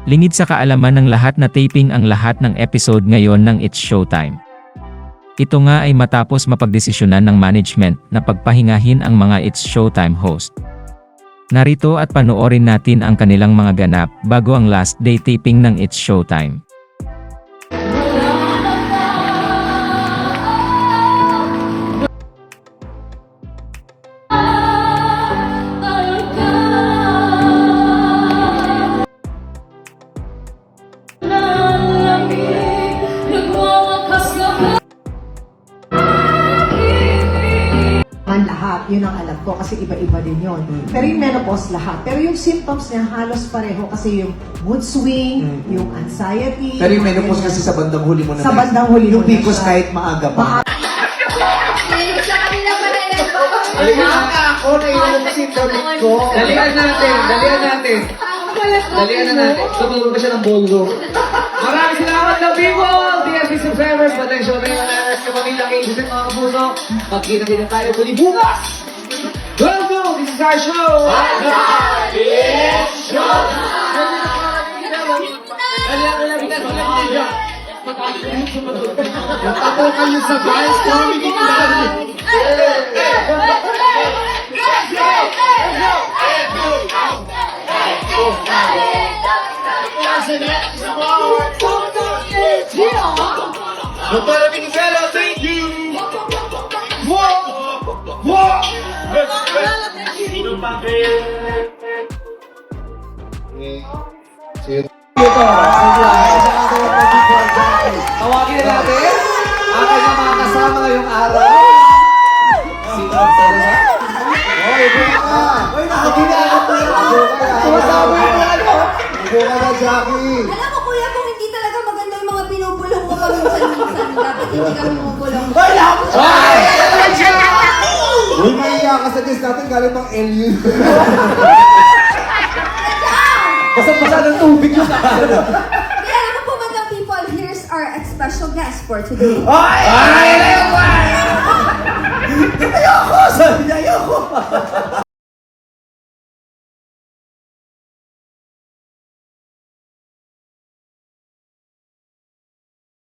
Lingid sa kaalaman ng lahat na taping ang lahat ng episode ngayon ng It's Showtime. Ito nga ay matapos mapagdesisyonan ng management na pagpahingahin ang mga It's Showtime host. Narito at panoorin natin ang kanilang mga ganap bago ang last day taping ng It's Showtime. Lahat, yun ang alam ko kasi iba-iba din yun. Pero yung menopause lahat. Pero yung symptoms niya halos pareho kasi yung mood swing, yung anxiety. Pero yung menopause kasi sa bandang huli mo na. Sa bandang huli mo yung na PCOS siya. kahit maaga pa. Maaga ako, naiwan mo si David ko. Dalian natin. Dalian na natin. Tumulong ba siya ng ballroom? Maraming salamat ng people! DFB subscribers, patensyon na yung nanas sa pamilya cases at mga kapuso. Magkita-kita tayo muli bukas! Welcome! This is our show! It's show! Ako kayo sa guys, comedy thank you! Tawagin na natin ang kanyang mga kasama ngayong araw. Sino ba? Hoy, buka ka! Hoy, nakaginaan mo yan! Sumasabi mo ano? Buka na, Jackie! Alam mo kuya, kung hindi talaga maganda yung mga pinupulong mo paminsan-minsan, dapat hindi kami pumupulong. Hoy, lahat! Uy, mahiya ka sa guest natin galing pang LU. Basta-basa ng tubig yung Kaya alam mo po mga people, here's our special guest for today. Ay! Ayoko! Sabi niya, ayoko!